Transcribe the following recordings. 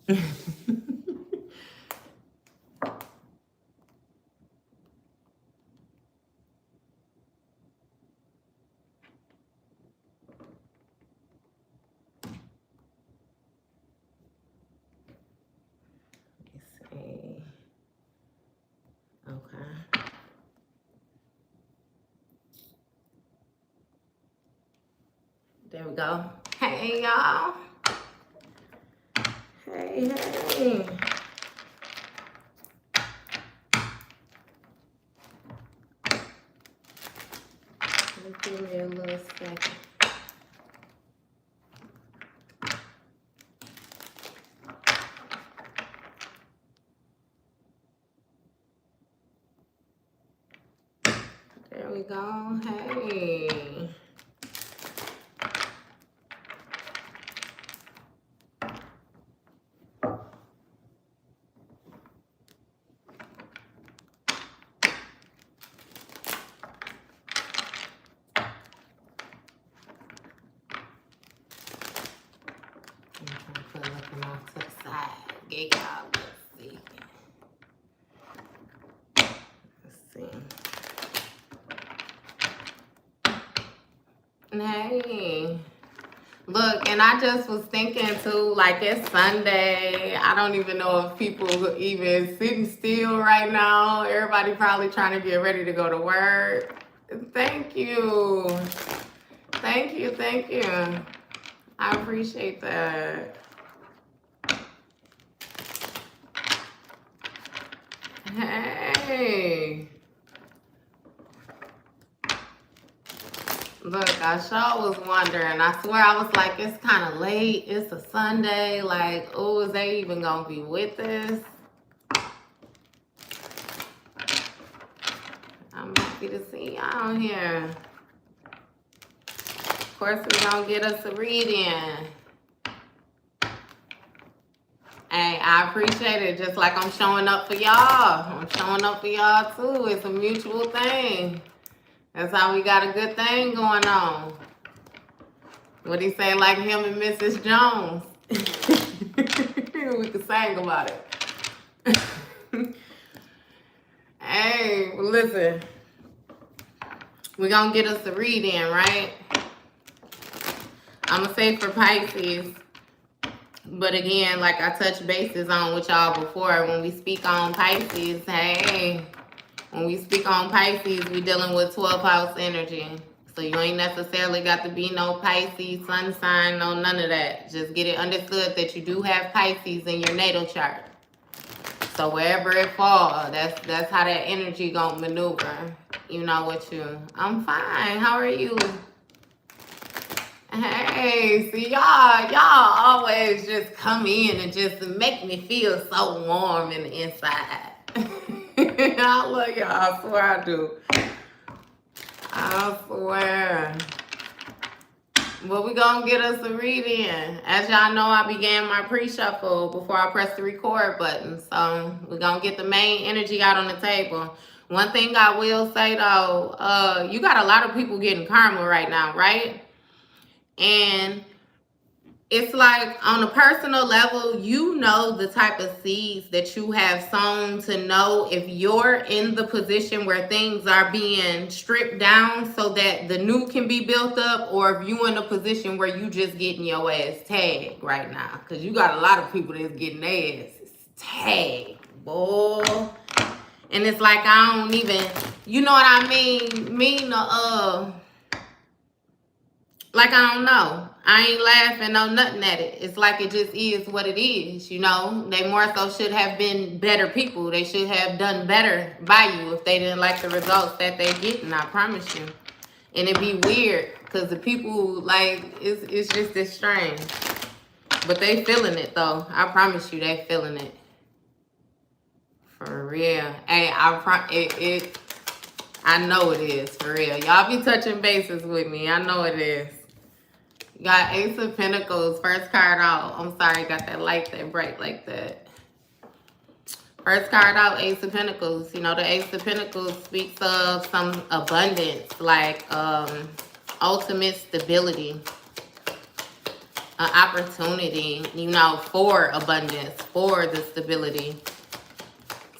see. Okay. There we go. Hey, y'all. Hey, hey. Give me a little second. There we go. Hey. Put looking off to the side. Get y'all. Let's see. Hey. Look, and I just was thinking too, like it's Sunday. I don't even know if people even sitting still right now. Everybody probably trying to get ready to go to work. Thank you. Thank you, thank you. I appreciate that. Hey. Look, I sure was wondering. I swear I was like, it's kind of late. It's a Sunday. Like, oh, is they even going to be with us? I'm happy to see y'all here. Of course, we're going to get us a reading. Hey, I appreciate it. Just like I'm showing up for y'all. I'm showing up for y'all too. It's a mutual thing. That's how we got a good thing going on. What he say, like him and Mrs. Jones? We could sing about it. Hey, listen. We're going to get us a read-in, right? I'm going to say for Pisces. But again, like I touched bases on with y'all before, when we speak on Pisces, hey, when we speak on Pisces, we dealing with 12th house energy. So you ain't necessarily got to be no Pisces, sun sign, no none of that. Just get it understood that you do have Pisces in your natal chart. So wherever it falls, that's how that energy gonna maneuver. You know what you, I'm fine. How are you? Hey, see y'all always just come in and just make me feel so warm in the inside. I love y'all, I swear I do. I swear. But we gonna get us a read-in. As y'all know, I began my pre-shuffle before I pressed the record button. So we're gonna get the main energy out on the table. One thing I will say though, you got a lot of people getting karma right now, right? And it's like on a personal level, you know the type of seeds that you have sown to know if you're in the position where things are being stripped down so that the new can be built up, or if you in a position where you just getting your ass tagged right now. Because you got a lot of people that's getting their asses tagged, boy. And it's like I don't even, you know what I mean? Like, I don't know. I ain't laughing no nothing at it. It's like it just is what it is, you know. They more so should have been better people. They should have done better by you if they didn't like the results that they getting, I promise you. And it'd be weird because the people, like, it's just this strange. But they feeling it, though. I promise you they feeling it. For real. Hey, I know it is, for real. Y'all be touching bases with me. I know it is. Got Ace of Pentacles, first card out. I'm sorry, got that light that bright like that. First card out, Ace of Pentacles. You know, the Ace of Pentacles speaks of some abundance, like ultimate stability. an opportunity, you know, for abundance, for the stability.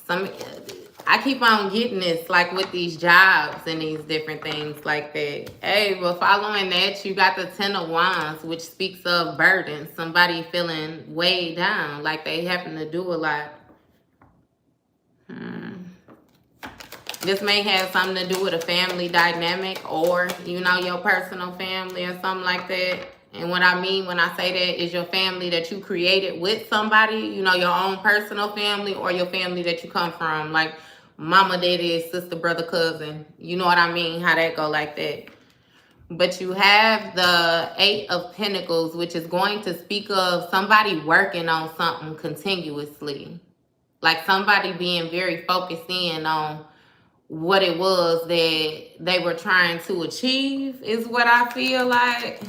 I keep on getting this, like with these jobs and these different things like that. Hey, but following that, you got the Ten of Wands, which speaks of burden. Somebody feeling weighed down, like they having to do a lot. This may have something to do with a family dynamic, or, you know, your personal family or something like that. And what I mean when I say that is your family that you created with somebody, you know, your own personal family, or your family that you come from, like mama, daddy, sister, brother, cousin. You know what I mean? How that go like that. But you have the Eight of Pentacles, which is going to speak of somebody working on something continuously. Like somebody being very focused in on what it was that they were trying to achieve, is what I feel like.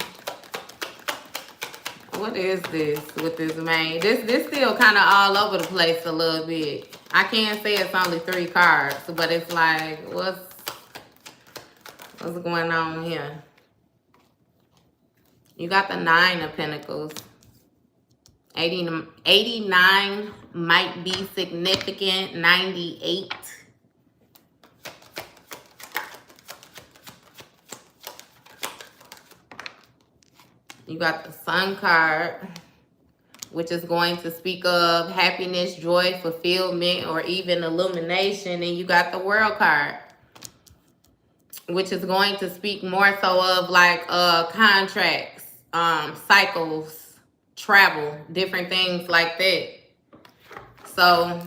What is this with this man? This still kind of all over the place a little bit. I can't say it's only 3 cards, but it's like, what's going on here? You got the 9 of Pentacles. 89 might be significant. 98. You got the Sun card, which is going to speak of happiness, joy, fulfillment, or even illumination. And you got the World card, which is going to speak more so of like contracts, cycles, travel, different things like that. So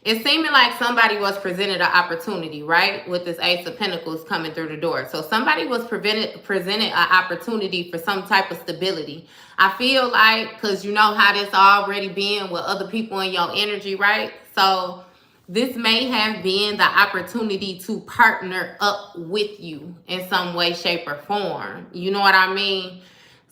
it's seeming like somebody was presented an opportunity, right? With this Ace of Pentacles coming through the door. So somebody was presented an opportunity for some type of stability. I feel like, because you know how this already been with other people in your energy, right? So this may have been the opportunity to partner up with you in some way, shape, or form. You know what I mean?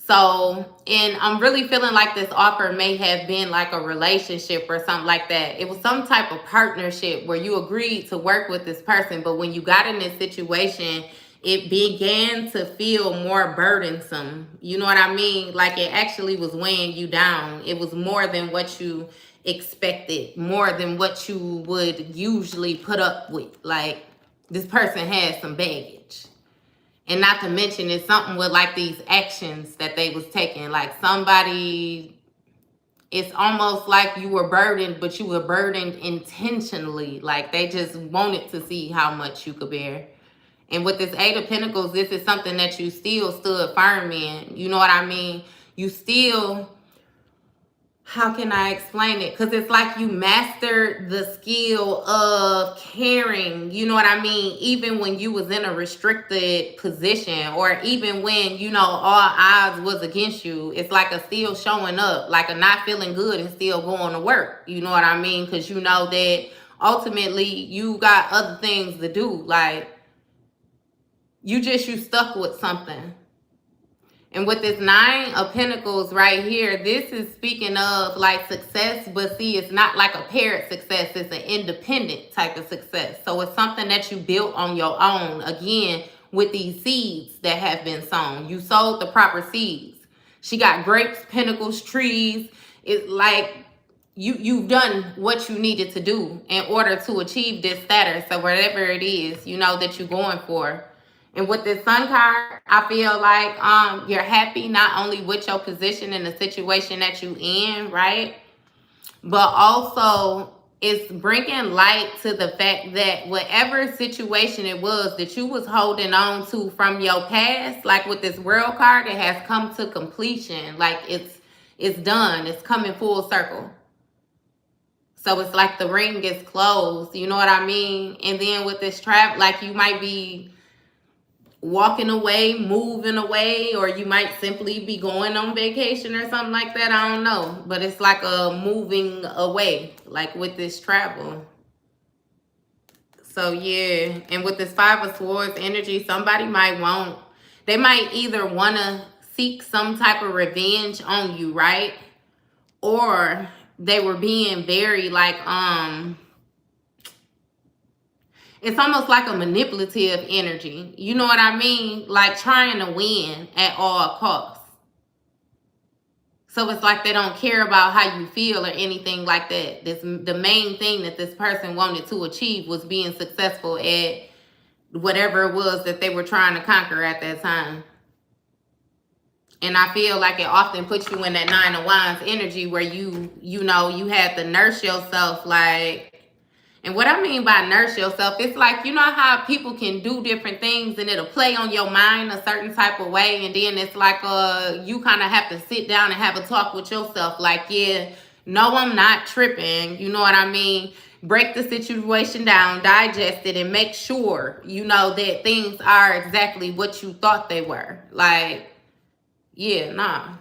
So, and I'm really feeling like this offer may have been like a relationship or something like that. It was some type of partnership where you agreed to work with this person. But when you got in this situation, it began to feel more burdensome. You know what I mean? Like it actually was weighing you down. It was more than what you expected, more than what you would usually put up with. Like this person had some baggage. And not to mention, it's something with like these actions that they was taking. Like somebody, it's almost like you were burdened, but you were burdened intentionally. Like they just wanted to see how much you could bear. And with this Eight of Pentacles, this is something that you still stood firm in. You know what I mean? You still, how can I explain it? Because it's like you mastered the skill of caring, you know what I mean? Even when you was in a restricted position, or even when, you know, all odds was against you, it's like a still showing up, like a not feeling good and still going to work. You know what I mean? Because you know that ultimately you got other things to do. Like you stuck with something. And with this 9 of Pentacles right here, this is speaking of like success, but see, it's not like a paired success. It's an independent type of success. So it's something that you built on your own. Again, with these seeds that have been sown. You sowed the proper seeds. She got grapes, pentacles, trees. It's like you've done what you needed to do in order to achieve this status. So whatever it is, you know, that you're going for. And with this Sun card, I feel like you're happy not only with your position in the situation that you in, right? But also it's bringing light to the fact that whatever situation it was that you was holding on to from your past, like with this World card, it has come to completion. Like it's done. It's coming full circle. So it's like the ring is closed. You know what I mean? And then with this trap, like you might be walking away, moving away, or you might simply be going on vacation or something like that. I don't know. But it's like a moving away, like with this travel. So yeah, and with this 5 of Swords energy, somebody might they might either want to seek some type of revenge on you, right? Or they were being very like, it's almost like a manipulative energy. You know what I mean? Like trying to win at all costs. So it's like they don't care about how you feel or anything like that. The main thing that this person wanted to achieve was being successful at whatever it was that they were trying to conquer at that time. And I feel like it often puts you in that 9 of Wands energy where you had to nurse yourself, like, and what I mean by nurse yourself, it's like, you know how people can do different things and it'll play on your mind a certain type of way. And then it's like, you kind of have to sit down and have a talk with yourself. Like, yeah, no, I'm not tripping. You know what I mean? Break the situation down, digest it, and make sure, that things are exactly what you thought they were. Like, yeah, nah.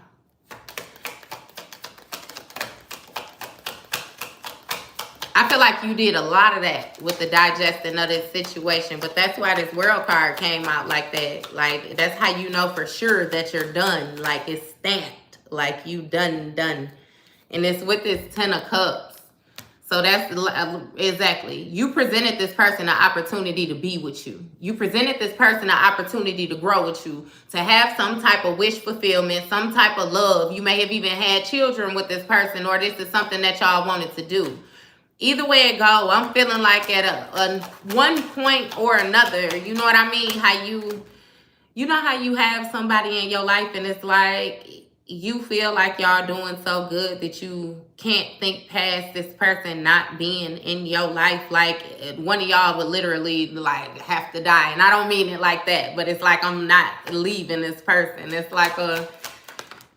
I feel like you did a lot of that with the digesting of this situation, but that's why this World card came out like that. Like, that's how you know for sure that you're done. Like, it's stamped. Like, you done. And it's with this 10 of Cups. So that's exactly. You presented this person an opportunity to be with you. You presented this person an opportunity to grow with you, to have some type of wish fulfillment, some type of love. You may have even had children with this person, or this is something that y'all wanted to do. Either way it go, I'm feeling like at a one point or another, you know what I mean? How you have somebody in your life and it's like you feel like y'all doing so good that you can't think past this person not being in your life. Like, one of y'all would literally like have to die. And I don't mean it like that, but it's like I'm not leaving this person. It's like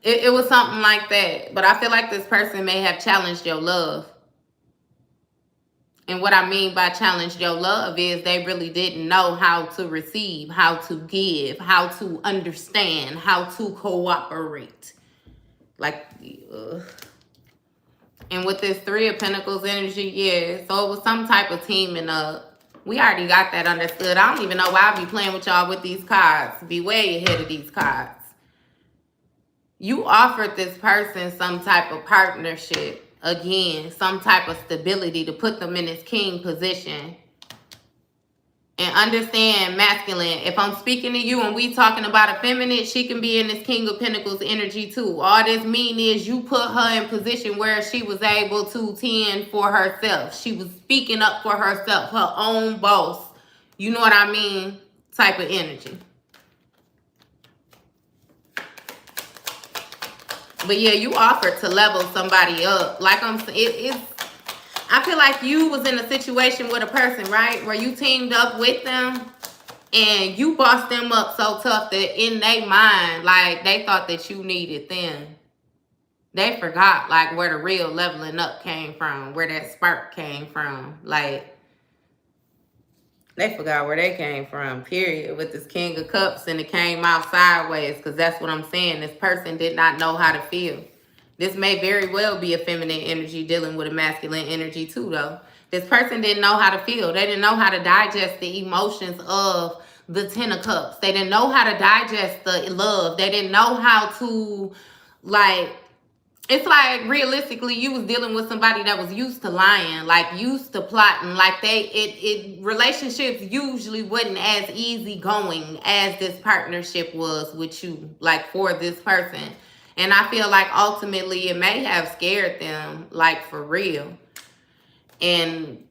it was something like that. But I feel like this person may have challenged your love. And what I mean by challenge your love is they really didn't know how to receive, how to give, how to understand, how to cooperate. Like, and with this 3 of Pentacles energy, yeah, so it was some type of teaming up. We already got that understood. I don't even know why I be playing with y'all with these cards. Be way ahead of these cards. You offered this person some type of partnership. Again, some type of stability to put them in this king position. And understand, masculine, if I'm speaking to you and we talking about a feminine, she can be in this King of Pentacles energy too. All this mean is you put her in position where she was able to tend for herself. She was speaking up for herself, her own boss. You know what I mean? Type of energy. But yeah, you offered to level somebody up. Like I'm saying, I feel like you was in a situation with a person, right? Where you teamed up with them and you bossed them up so tough that in their mind, like they thought that you needed them. They forgot like where the real leveling up came from, where that spark came from. Like, they forgot where they came from, period, with this King of Cups, and it came out sideways, because that's what I'm saying. This person did not know how to feel. This may very well be a feminine energy dealing with a masculine energy too, though. This person didn't know how to feel. They didn't know how to digest the emotions of the 10 of Cups. They didn't know how to digest the love. They didn't know how to, like, it's like realistically you was dealing with somebody that was used to lying, like used to plotting, like relationships usually wasn't as easy going as this partnership was with you, like for this person. And I feel like ultimately it may have scared them, like for real. And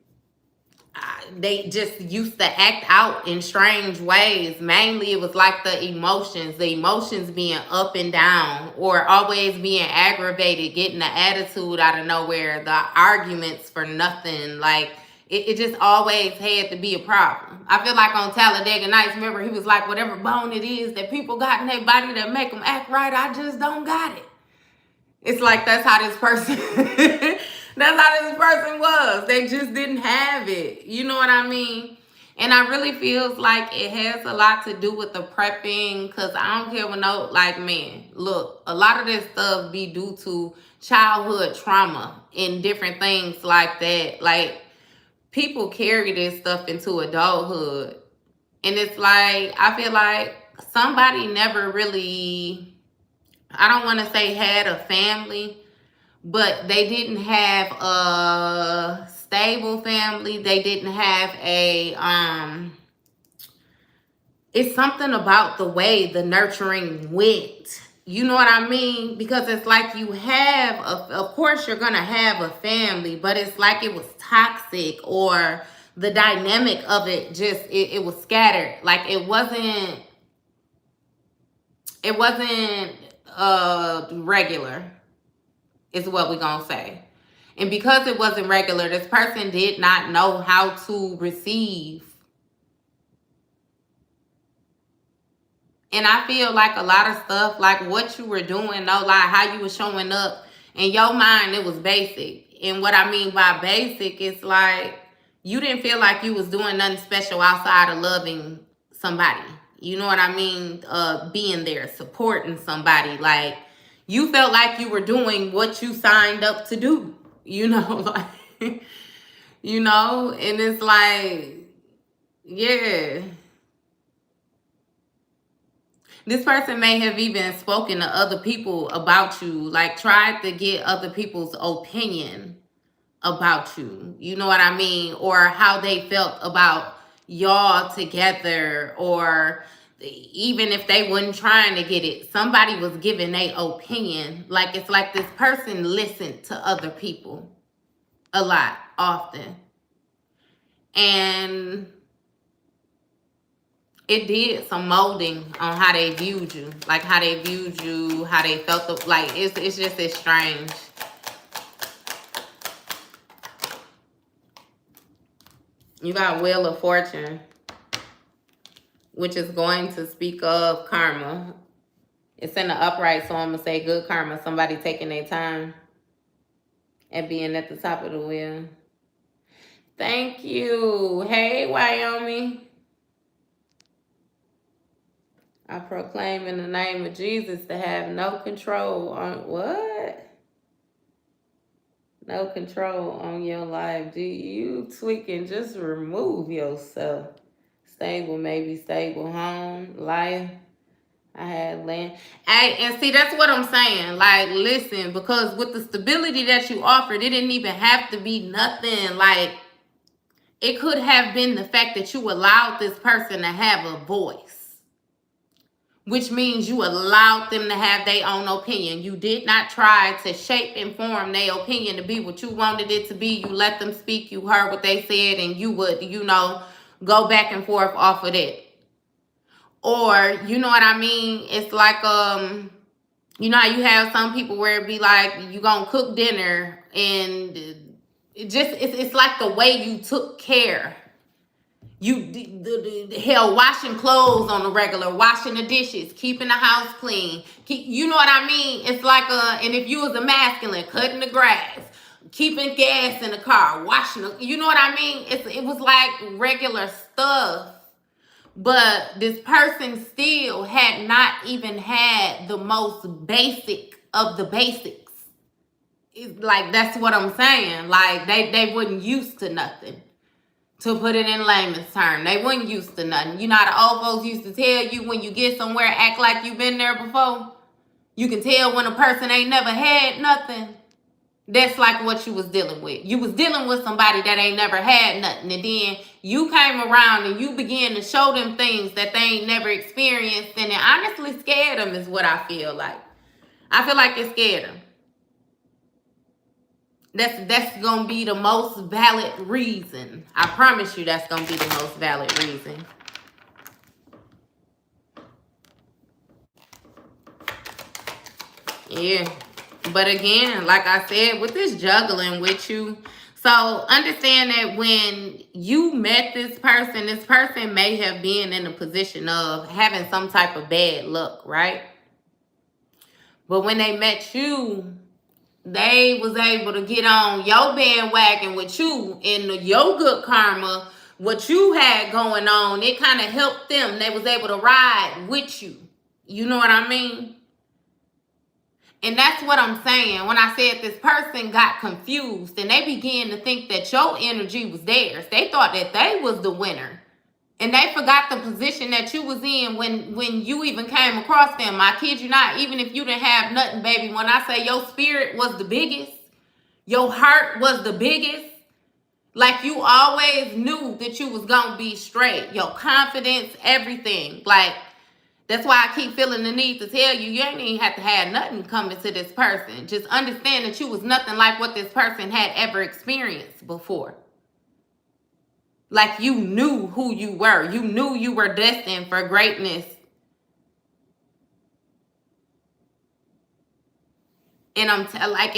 they just used to act out in strange ways. Mainly it was like the emotions being up and down, or always being aggravated, getting the attitude out of nowhere, the arguments for nothing. Like it just always had to be a problem. I feel like on Talladega Nights, remember, he was like, whatever bone it is that people got in their body that make them act right, I just don't got it. It's like that's how this person that's how this person was. They just didn't have it. You know what I mean? And I really feels like it has a lot to do with the prepping, because I don't care what man, look, a lot of this stuff be due to childhood trauma and different things like that. Like, people carry this stuff into adulthood. And it's like, I feel like somebody never really, I don't want to say had a family, but they didn't have a stable family. They didn't have a it's something about the way the nurturing went. You know what I mean? Because it's like you have, of course, you're going to have a family, but it's like it was toxic, or the dynamic of it just, it was scattered. Like it wasn't regular, is what we're going to say. And because it wasn't regular, this person did not know how to receive. And I feel like a lot of stuff, like what you were doing, no lie, how you were showing up, in your mind, it was basic. And what I mean by basic is like, you didn't feel like you was doing nothing special outside of loving somebody. You know what I mean? Being there, supporting somebody. Like, you felt like you were doing what you signed up to do. You know, like, you know, and it's like, yeah. This person may have even spoken to other people about you, like tried to get other people's opinion about you. You know what I mean? Or how they felt about y'all together, or even if they weren't trying to get it, somebody was giving their opinion. Like, it's like this person listened to other people a lot, often. And it did some molding on how they viewed you, like how they viewed you, how they felt. Like, it's just as strange. You got Wheel of Fortune, which is going to speak of karma. It's in the upright, so I'm gonna say good karma. Somebody taking their time and being at the top of the wheel. Thank you. Hey, Wyoming. I proclaim in the name of Jesus to have no control on what? No control on your life. Do you tweaking? Just remove yourself. Stable, maybe stable home, life. I had land. Hey, and see, that's what I'm saying. Like, listen, because with the stability that you offered, it didn't even have to be nothing. Like, it could have been the fact that you allowed this person to have a voice, which means you allowed them to have their own opinion. You did not try to shape and form their opinion to be what you wanted it to be. You let them speak. You heard what they said, and you would, you know, go back and forth off of that. Or, you know what I mean? It's like, you know how you have some people where it be like, you gonna cook dinner, and it's like the way you took care. Hell, washing clothes on the regular, washing the dishes, keeping the house clean. You know what I mean? It's like and if you was a masculine, cutting the grass, keeping gas in the car, washing you know what I mean? It was like regular stuff. But this person still had not even had the most basic of the basics. It's like, that's what I'm saying. Like, they wasn't used to nothing. To put it in layman's term, they wasn't used to nothing. You know how the old folks used to tell you, when you get somewhere, act like you've been there before? You can tell when a person ain't never had nothing. That's like what you was dealing with. You was dealing with somebody that ain't never had nothing. And then you came around and you began to show them things that they ain't never experienced. And it honestly scared them, is what I feel like. I feel like it scared them. That's going to be the most valid reason. I promise you that's going to be the most valid reason. Yeah. But again, like I said, with this juggling with you, so understand that when you met this person may have been in a position of having some type of bad luck, right? But when they met you, they was able to get on your bandwagon with you, and your good karma, what you had going on, it kind of helped them. They was able to ride with you. You know what I mean? And that's what I'm saying when I said this person got confused and they began to think that your energy was theirs. They thought that they was the winner. And they forgot the position that you was in when you even came across them. I kid you not, even if you didn't have nothing, baby, when I say your spirit was the biggest, your heart was the biggest, Like you always knew that you was gonna be straight. Your confidence, everything. Like that's why I keep feeling the need to tell you, you ain't even have to have nothing coming to this person. Just understand that you was nothing like what this person had ever experienced before. Like you knew who you were. You knew you were destined for greatness. And like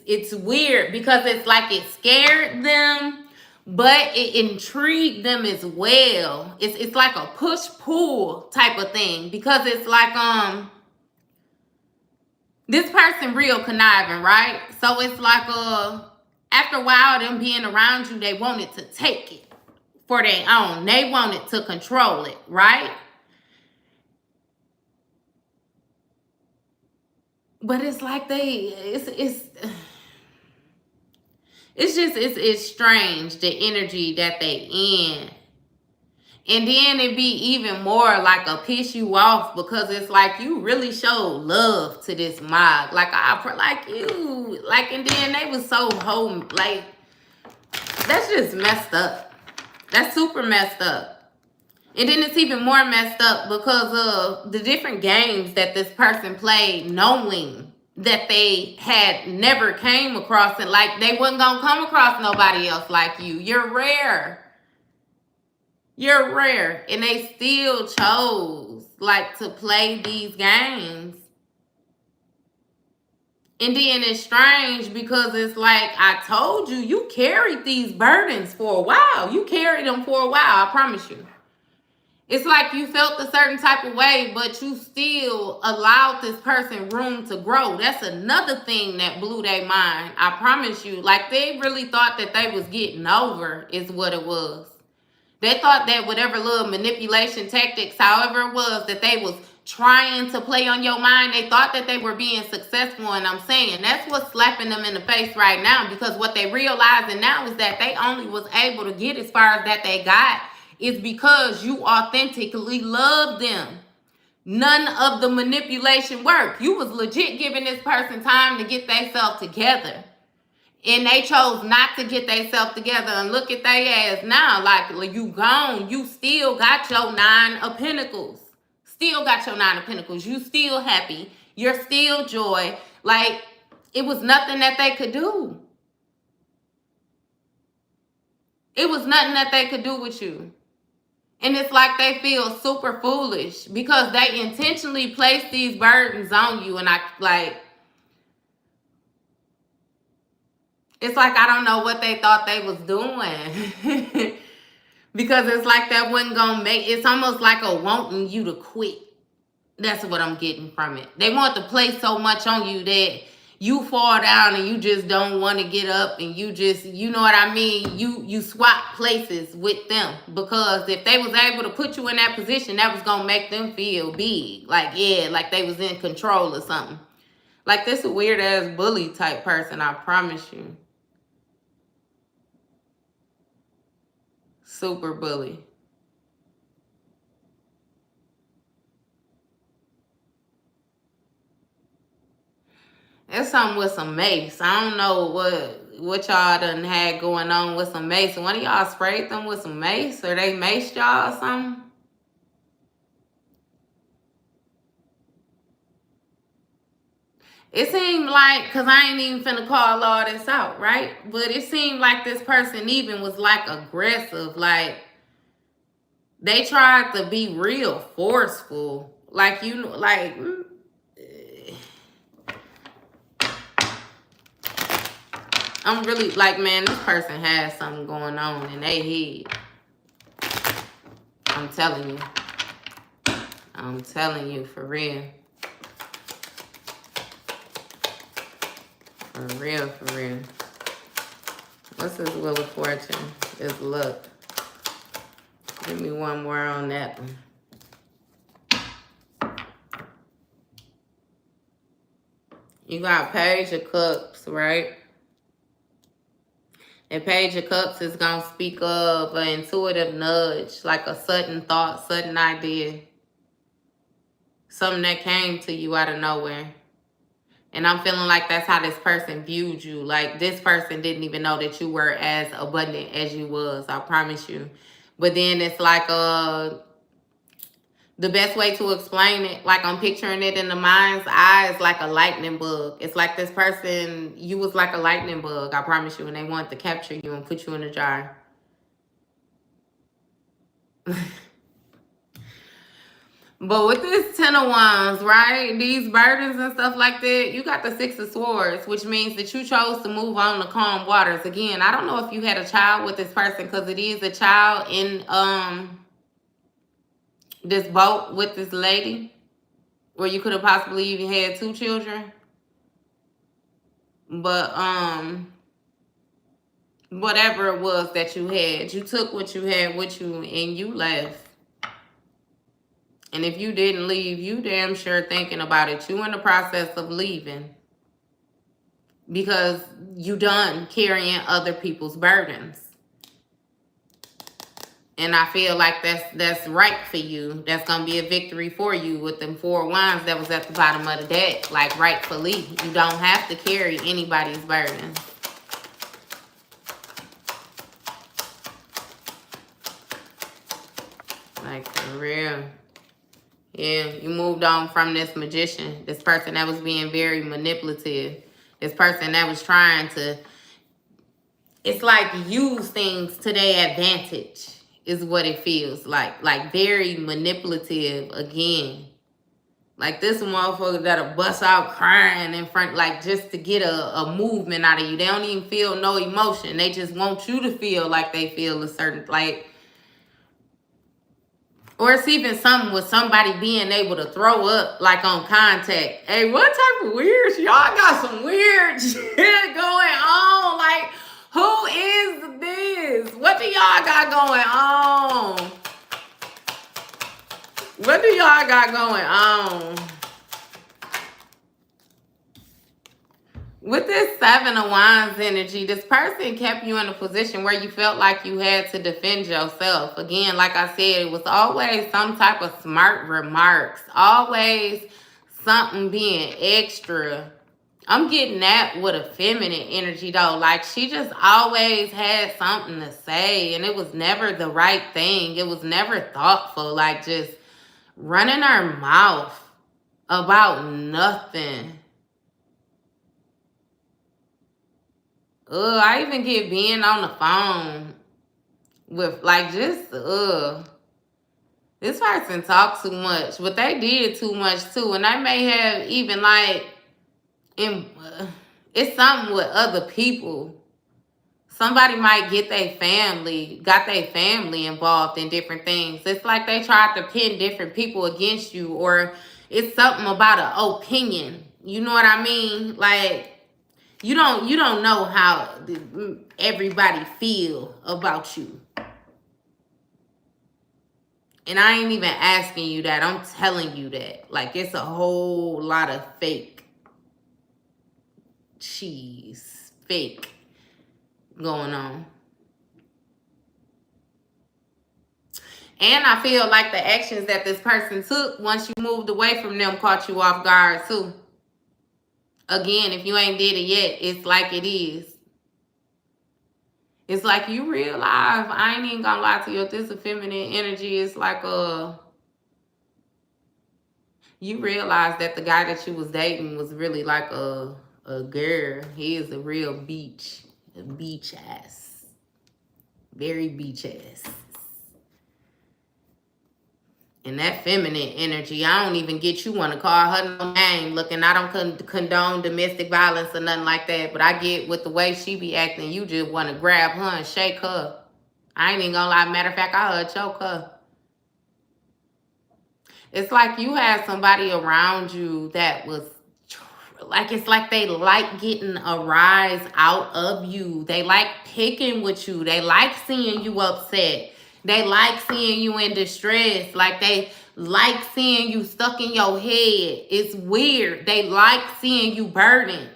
it's weird because it's like it scared them, but it intrigued them as well. It's like a push-pull type of thing because it's like this person real conniving, right? So it's like after a while them being around you, they wanted to take it for their own. They wanted to control it, right? But it's like it's strange the energy that they in. And then it be even more like a piss you off because it's like you really showed love to this mob. Like like you like, and then they was so home. Like that's just messed up. That's super messed up. And then it's even more messed up because of the different games that this person played, knowing that they had never came across it. Like they wasn't gonna come across nobody else like you. You're rare. You're rare. And they still chose like to play these games. And then it's strange because it's like, I told you, you carried these burdens for a while. You carried them for a while, I promise you. It's like you felt a certain type of way, but you still allowed this person room to grow. That's another thing that blew their mind. I promise you. Like they really thought that they was getting over is what it was. They thought that whatever little manipulation tactics, however it was, that they was trying to play on your mind, they thought that they were being successful. And I'm saying that's what's slapping them in the face right now, because what they realizing now is that they only was able to get as far as that they got is because you authentically love them. None of the manipulation worked. You was legit giving this person time to get themselves together. And they chose not to get themselves together. And look at their ass now. Like, you gone. You still got your 9 of Pentacles. Still got your 9 of Pentacles. You still happy. You're still joy. Like, it was nothing that they could do. It was nothing that they could do with you. And it's like they feel super foolish because they intentionally place these burdens on you. And it's like I don't know what they thought they was doing. Because it's like that wasn't gonna make, it's almost like a wanting you to quit. That's what I'm getting from it. They want to place so much on you that you fall down and you just don't want to get up, and you just, you know what I mean? You swap places with them, because if they was able to put you in that position, that was gonna make them feel big. Like, yeah, like they was in control or something. Like this a weird ass bully type person, I promise you. Super bully. It's something with some mace. I don't know what y'all done had going on with some mace. One of y'all sprayed them with some mace, or they maced y'all or something? It seemed like, because I ain't even finna call all this out, right? But it seemed like this person even was like aggressive. Like they tried to be real forceful. Like, you know, like... I'm really like, man, this person has something going on in their head. I'm telling you. I'm telling you, for real. For real, for real. What's this Wheel of Fortune? This luck. Give me one more on that one. You got Page of Cups, right? And Page of Cups is going to speak of an intuitive nudge, like a sudden thought, sudden idea. Something that came to you out of nowhere. And I'm feeling like that's how this person viewed you. Like, this person didn't even know that you were as abundant as you was. I promise you. But then it's like, the best way to explain it, like I'm picturing it in the mind's eye, is like a lightning bug. It's like this person, you was like a lightning bug, I promise you, and they wanted to capture you and put you in a jar. But with this 10 of Wands, right, these burdens and stuff like that, you got the 6 of Swords, which means that you chose to move on to calm waters. Again, I don't know if you had a child with this person, because it is a child in this boat with this lady, where you could have possibly even had 2 children. But whatever it was that you had, you took what you had with you and you left. And if you didn't leave, you damn sure thinking about it. You in the process of leaving, because you done carrying other people's burdens. And I feel like that's right for you. That's going to be a victory for you with them 4 wands that was at the bottom of the deck. Like, rightfully. You don't have to carry anybody's burdens. Like, for real. Yeah, you moved on from this magician. This person that was being very manipulative. This person that was trying to, it's like, use things to their advantage is what it feels like. Like, very manipulative again. Like, this motherfucker that'll bust out crying in front, like, just to get a movement out of you. They don't even feel no emotion. They just want you to feel like they feel a certain, like, or it's even something with somebody being able to throw up, like, on contact. Hey, what type of weird shit? Y'all got some weird shit going on. Like, who is this? What do y'all got going on? What do y'all got going on? With this 7 of Wands energy, this person kept you in a position where you felt like you had to defend yourself. Again, like I said, it was always some type of smart remarks. Always something being extra. I'm getting that with a feminine energy, though. Like, she just always had something to say, and it was never the right thing. It was never thoughtful. Like, just running her mouth about nothing. I even get being on the phone with, like, just, this person talk too much, but they did too much too. And I may have even, like, it's something with other people. Somebody might got their family involved in different things. It's like they tried to pin different people against you, or it's something about an opinion. You know what I mean? Like, you don't know how everybody feel about you. And I ain't even asking you that. I'm telling you that. Like, it's a whole lot of fake cheese, fake going on. And I feel like the actions that this person took once you moved away from them caught you off guard too. Again, if you ain't did it yet, it's like it is. It's like you realize, I ain't even gonna lie to you, if this is feminine energy, it's like you realize that the guy that you was dating was really like a girl. He is a real beach ass. Very beach ass. And that feminine energy, I don't even get you want to call her no name. Looking, I don't condone domestic violence or nothing like that. But I get with the way she be acting, you just want to grab her and shake her. I ain't even gonna lie. Matter of fact, I heard choke her. It's like you had somebody around you that was, like, it's like they like getting a rise out of you. They like picking with you. They like seeing you upset. They like seeing you in distress. Like, they like seeing you stuck in your head. It's weird. They like seeing you burdened.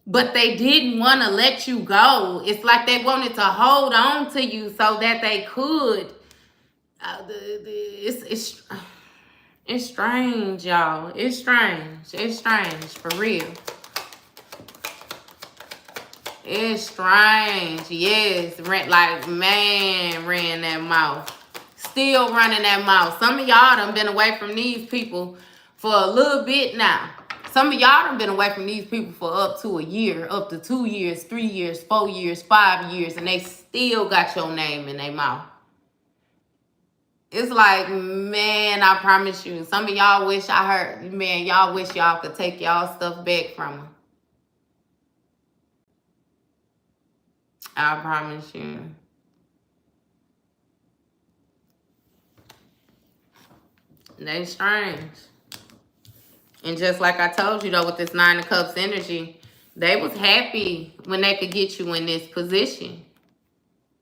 But they didn't want to let you go. It's like they wanted to hold on to you so that they could. It's strange, y'all. It's strange. It's strange, for real. It's strange. Yes. Like, man, ran that mouth. Still running that mouth. Some of y'all done been away from these people for a little bit now. Some of y'all done been away from these people for up to a year, up to 2 years, 3 years, 4 years, 5 years, and they still got your name in their mouth. It's like, man, I promise you, some of y'all wish I heard, man, y'all wish y'all could take y'all stuff back from them. I promise you. They strange. And just like I told you, though, with this 9 of Cups energy, they was happy when they could get you in this position.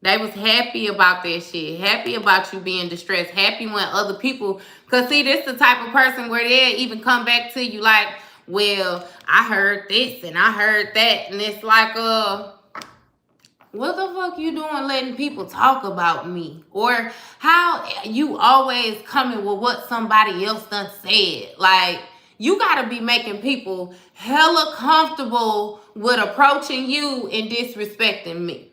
They was happy about that shit. Happy about you being distressed. Happy when other people... Because, see, this the type of person where they'll even come back to you like, well, I heard this and I heard that. And it's like, what the fuck you doing letting people talk about me? Or how you always coming with what somebody else done said. Like, you got to be making people hella comfortable with approaching you and disrespecting me.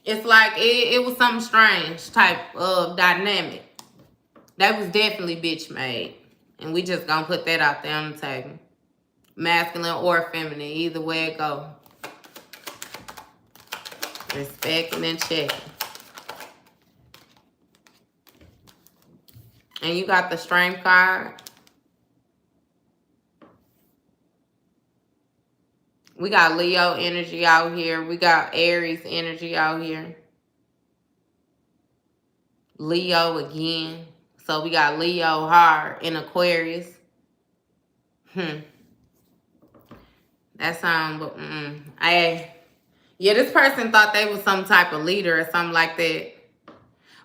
It's like it was something strange type of dynamic. That was definitely bitch made. And we just gonna put that out there on the table. Masculine or feminine, either way it go. Respecting and checking. And you got the Strength card. We got Leo energy out here. We got Aries energy out here. Leo again. So we got Leo hard in Aquarius. That sound, but yeah, this person thought they was some type of leader or something like that.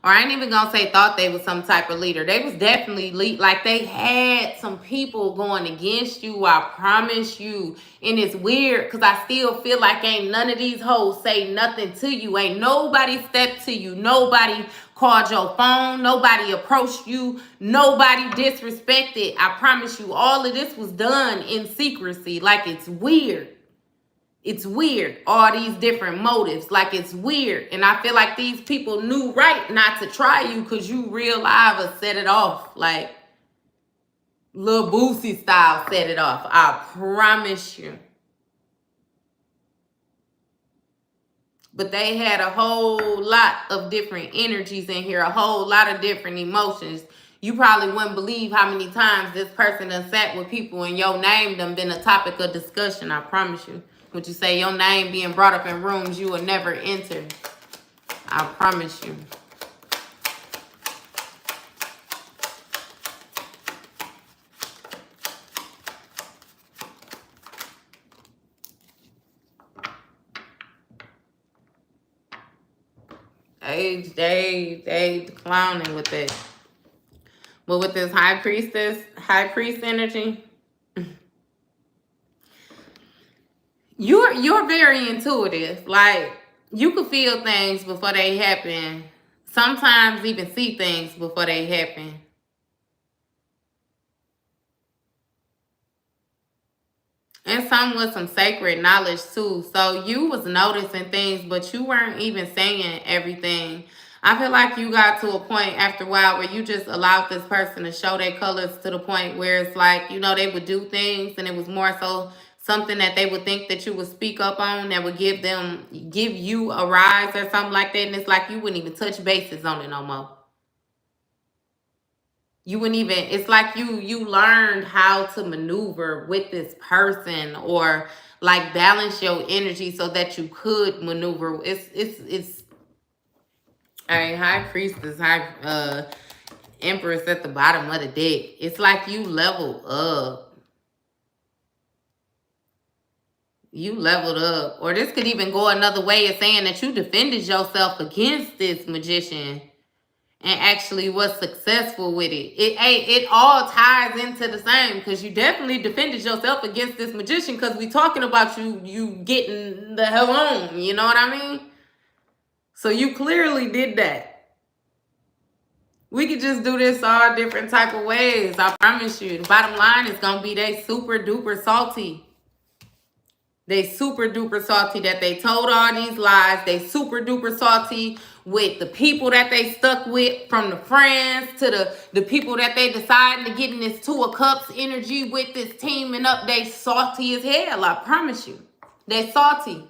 Or I ain't even gonna say thought they was some type of leader. They was definitely like they had some people going against you, I promise you. And it's weird because I still feel like ain't none of these hoes say nothing to you. Ain't nobody stepped to you. Nobody called your phone. Nobody approached you. Nobody disrespected. I promise you, all of this was done in secrecy. Like, it's weird. It's weird, all these different motives. Like, it's weird. And I feel like these people knew right not to try you because you real live or set it off. Like, Lil Boosie style set it off. I promise you. But they had a whole lot of different energies in here. A whole lot of different emotions. You probably wouldn't believe how many times this person done sat with people and your name done been a topic of discussion. I promise you. Would you say your name being brought up in rooms you will never enter? I promise you. They clowning with it. But with this high priest energy, you're very intuitive. Like, you can feel things before they happen. Sometimes even see things before they happen. And some with some sacred knowledge too. So you was noticing things, but you weren't even saying everything. I feel like you got to a point after a while where you just allowed this person to show their colors to the point where it's like, you know, they would do things and it was more so something that they would think that you would speak up on that would give you a rise or something like that. And it's like you wouldn't even touch bases on it no more. You wouldn't even, it's like you learned how to maneuver with this person or like balance your energy so that you could maneuver. It's all right, high priestess, high empress at the bottom of the deck. It's like you leveled up. You leveled up. Or this could even go another way of saying that you defended yourself against this magician and actually was successful with it. It all ties into the same because you definitely defended yourself against this magician because we talking about you getting the hell on. You know what I mean? So you clearly did that. We could just do this all different type of ways. I promise you. The bottom line is going to be they super duper salty. They super duper salty that they told all these lies. They super duper salty with the people that they stuck with, from the friends to the people that they decided to get in this Two of Cups energy with, this teaming up. They salty as hell, I promise you. They salty.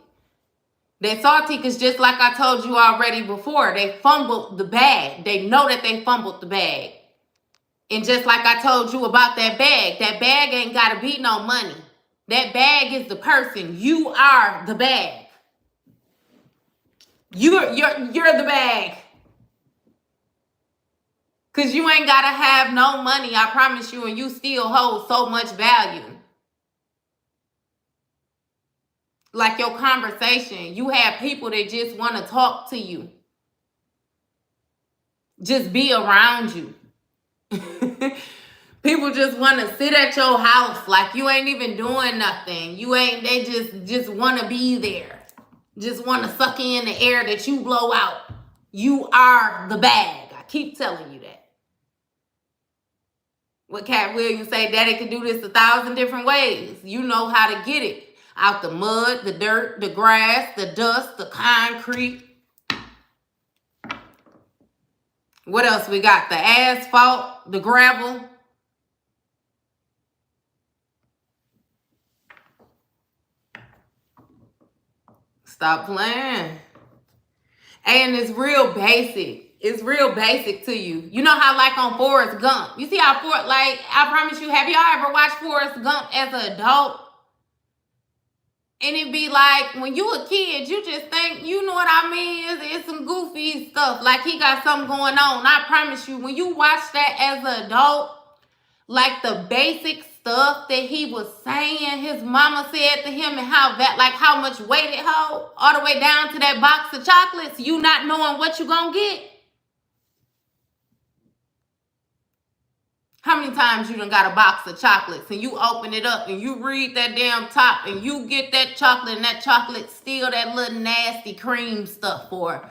They salty because, just like I told you already before, they fumbled the bag. They know that they fumbled the bag. And just like I told you about that bag ain't got to be no money. That bag is the person. You are the bag. You're the bag. Because you ain't got to have no money, I promise you, and you still hold so much value. Like your conversation, you have people that just want to talk to you. Just be around you. People just want to sit at your house like you ain't even doing nothing. They just want to be there. Just want to suck in the air that you blow out. You are the bag. I keep telling you that. What Cat Williams say, Daddy could do this 1,000 different ways. You know how to get it. Out the mud, the dirt, the grass, the dust, the concrete. What else we got? The asphalt, the gravel. Stop playing. And it's real basic. It's real basic to you. You know how, like on Forrest Gump, you see how I promise you, have y'all ever watched Forrest Gump as an adult? And it be like, when you a kid, you just think, you know what I mean? It's some goofy stuff. Like he got something going on. I promise you, when you watch that as an adult, like the basic stuff that he was saying, his mama said to him, and how much weight it hold, all the way down to that box of chocolates, you not knowing what you gonna get. How many times you done got a box of chocolates and you open it up and you read that damn top and you get that chocolate, and that chocolate still that little nasty cream stuff for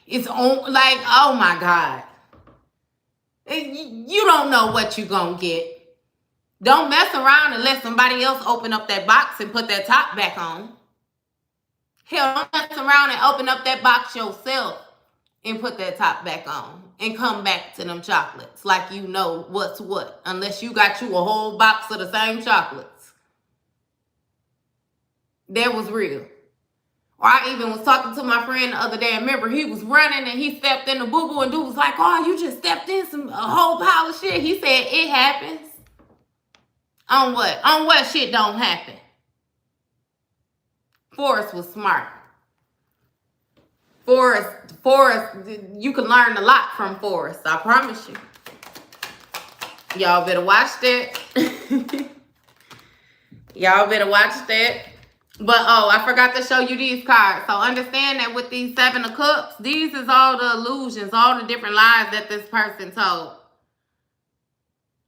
it's on, like, oh my God. You don't know what you gonna get. Don't mess around and let somebody else open up that box and put that top back on. Hell, don't mess around and open up that box yourself and put that top back on and come back to them chocolates like you know what's what, unless you got you a whole box of the same chocolates. That was real. Or I even was talking to my friend the other day, and remember, he was running and he stepped in the boo-boo, and dude was like, oh, you just stepped in a whole pile of shit. He said, it happens. On what? On what shit don't happen? Forrest was smart. Forrest, you can learn a lot from Forrest, I promise you. Y'all better watch that. Y'all better watch that. But, oh, I forgot to show you these cards. So understand that with these 7 of Cups, these is all the illusions, all the different lies that this person told.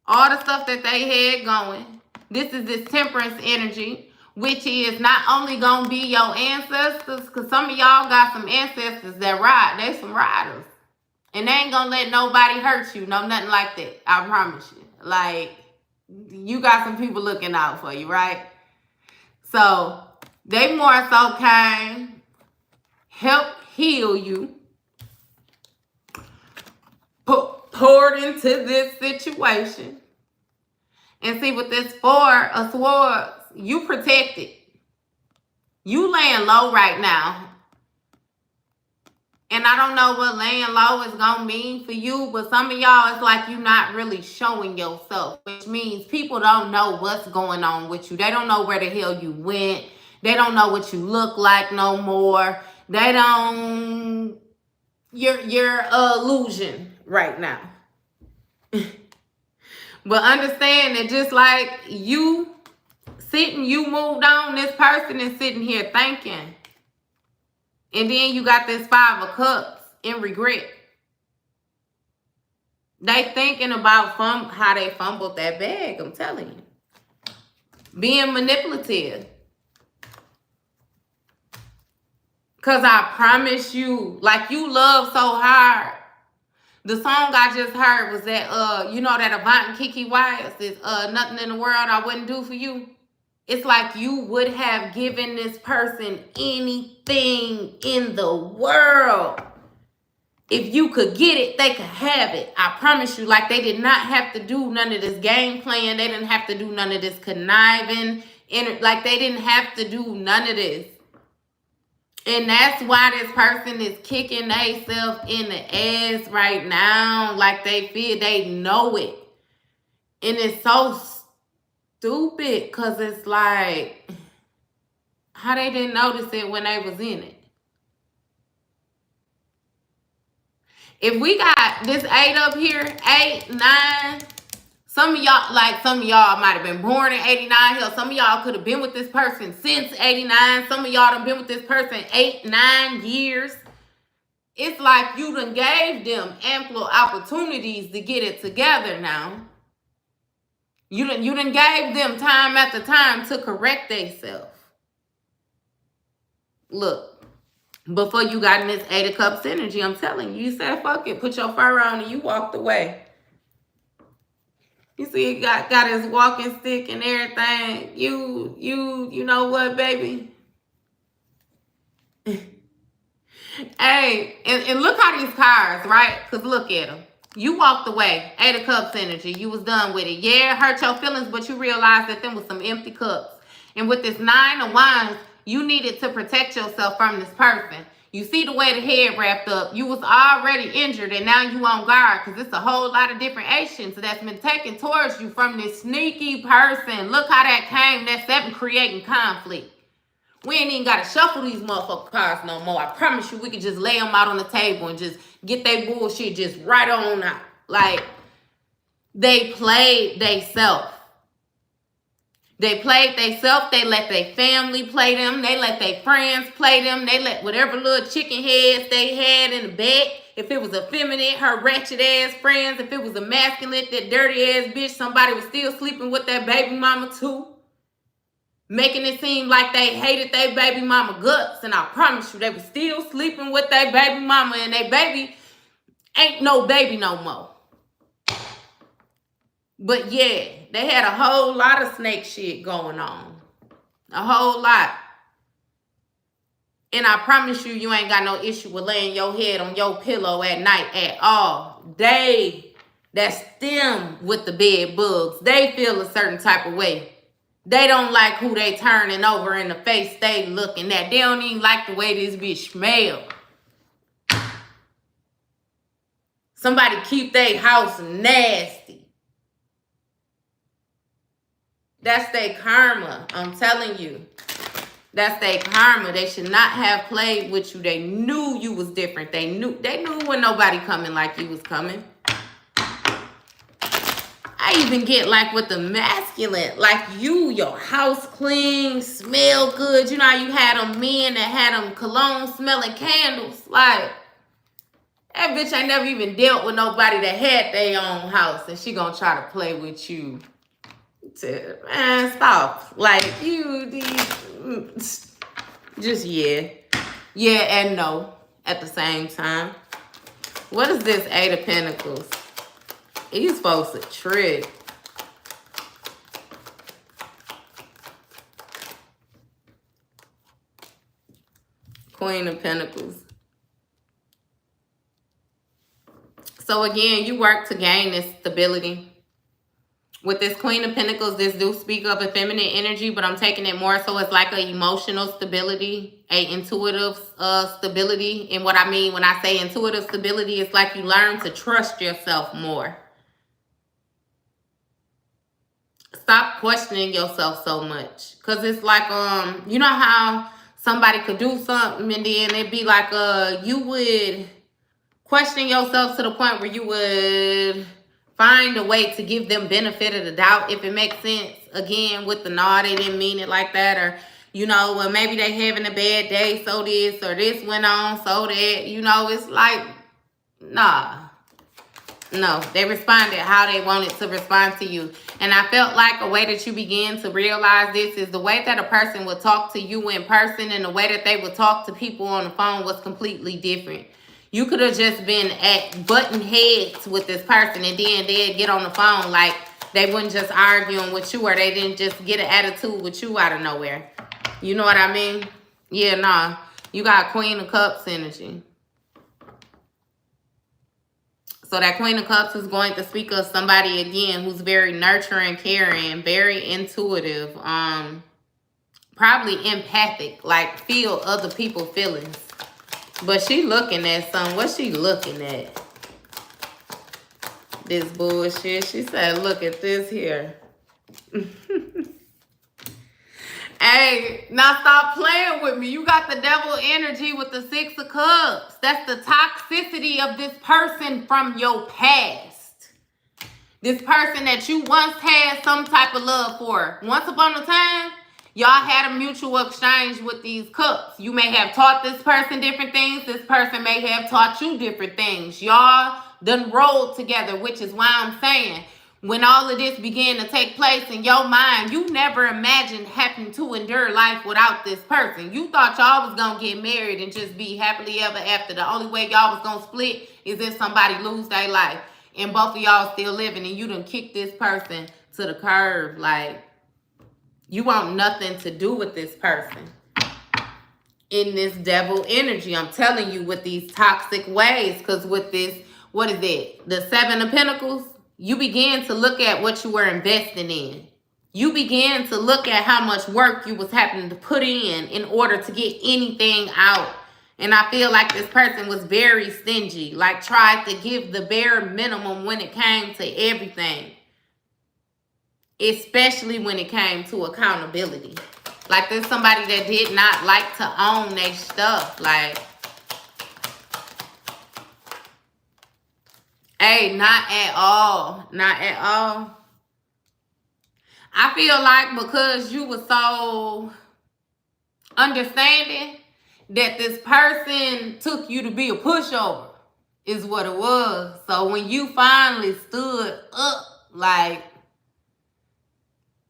All the stuff that they had going. This is this Temperance energy, which is not only going to be your ancestors, because some of y'all got some ancestors that ride. They some riders. And they ain't going to let nobody hurt you. No, nothing like that. I promise you. Like, you got some people looking out for you, right? So, they more so can help heal you. Poured into this situation. And see, with this 4 of Swords, you protected. You laying low right now. And I don't know what laying low is going to mean for you, but some of y'all, it's like you're not really showing yourself, which means people don't know what's going on with you. They don't know where the hell you went. They don't know what you look like no more. They don't... You're an illusion right now. But understand that just like you moved on, this person is sitting here thinking. And then you got this 5 of Cups in regret. They thinking about how they fumbled that bag, I'm telling you. Being manipulative. Because I promise you, like you love so hard. The song I just heard was that, you know, that Avant and Kiki Wyatt is Nothing in the World I Wouldn't Do For You. It's like you would have given this person anything in the world. If you could get it, they could have it. I promise you, like they did not have to do none of this game playing. They didn't have to do none of this conniving. Like they didn't have to do none of this. And that's why this person is kicking themselves in the ass right now. Like they feel they know it. And it's so stupid because it's like, how they didn't notice it when they was in it. If we got this 8 up here, 8, 9, some of y'all might have been born in 89. Hell, some of y'all could have been with this person since 89. Some of y'all done been with this person 8, 9 years. It's like you done gave them ample opportunities to get it together now. You done gave them time after time to correct themselves. Look, before you got in this 8 of Cups energy, I'm telling you, you said, fuck it, put your fur on and you walked away. You see, he got his walking stick and everything. You know what, baby? Hey, and look how these cards, right? Because look at them. You walked away. 8 of Cups energy. You was done with it. Yeah, it hurt your feelings, but you realized that them was some empty cups. And with this 9 of Wands, you needed to protect yourself from this person. You see the way the head wrapped up. You was already injured, and now you on guard because it's a whole lot of different actions that's been taken towards you from this sneaky person. Look how that came. That 7 creating conflict. We ain't even got to shuffle these motherfucking cards no more. I promise you, we could just lay them out on the table and just get their bullshit just right on out. Like, they played theyself. They played themselves. They let their family play them. They let their friends play them. They let whatever little chicken heads they had in the back. If it was a feminine, her ratchet ass friends. If it was a masculine, that dirty ass bitch, somebody was still sleeping with that baby mama too. Making it seem like they hated their baby mama guts. And I promise you, they were still sleeping with their baby mama. And their baby ain't no baby no more. But yeah, they had a whole lot of snake shit going on. A whole lot. And I promise you, you ain't got no issue with laying your head on your pillow at night at all. That's them with the bed bugs. They feel a certain type of way. They don't like who they turning over in the face they looking at. They don't even like the way this bitch smell. Somebody keep their house nasty. That's their karma. I'm telling you. That's their karma. They should not have played with you. They knew you was different. They knew when nobody coming like you was coming. I even get like with the masculine, like your house clean, smell good. You know how you had them men that had them cologne smelling candles. Like, that bitch ain't never even dealt with nobody that had their own house. And she gonna try to play with you. Man, stop. Like, just yeah. Yeah and no at the same time. What is this 8 of Pentacles? He's supposed to trick. Queen of Pentacles. So again, you work to gain this stability. With this Queen of Pentacles, this do speak of a feminine energy, but I'm taking it more so it's like an emotional stability, a intuitive stability. And what I mean when I say intuitive stability, it's like you learn to trust yourself more. Stop questioning yourself so much. Because it's like, you know how somebody could do something and then it'd be like, you would question yourself to the point where you would find a way to give them benefit of the doubt, if it makes sense. Again, with the no, they didn't mean it like that. Or, you know, well, maybe they having a bad day, so this, or this went on, so that. You know, it's like, nah. No, they responded how they wanted to respond to you. And I felt like a way that you begin to realize this is the way that a person would talk to you in person and the way that they would talk to people on the phone was completely different. You could have just been at button heads with this person, and then they'd get on the phone like they wouldn't just arguing with you, or they didn't just get an attitude with you out of nowhere. You know what I mean? Yeah, nah. You got Queen of Cups energy. So that Queen of Cups is going to speak of somebody, again, who's very nurturing, caring, very intuitive, probably empathic, like feel other people's feelings. But she looking at something. What's she looking at? This bullshit. She said, look at this here. Hey, now stop playing with me. You got the devil energy with the Six of Cups. That's the toxicity of this person from your past. This person that you once had some type of love for. Once upon a time, y'all had a mutual exchange with these cups. You may have taught this person different things. This person may have taught you different things. Y'all done rolled together, which is why I'm saying, when all of this began to take place in your mind, you never imagined having to endure life without this person. You thought y'all was going to get married and just be happily ever after. The only way y'all was going to split is if somebody lose their life. And both of y'all still living, and you done kick this person to the curb. Like, you want nothing to do with this person. In this devil energy, I'm telling you, with these toxic ways. Because with this, what is it? The Seven of Pentacles. You began to look at what you were investing in. You began to look at how much work you was having to put in order to get anything out. And I feel like this person was very stingy, like tried to give the bare minimum when it came to everything. Especially when it came to accountability. Like there's somebody that did not like to own their stuff. Like, hey, not at all. Not at all. I feel like because you were so understanding that this person took you to be a pushover is what it was. So when you finally stood up, like,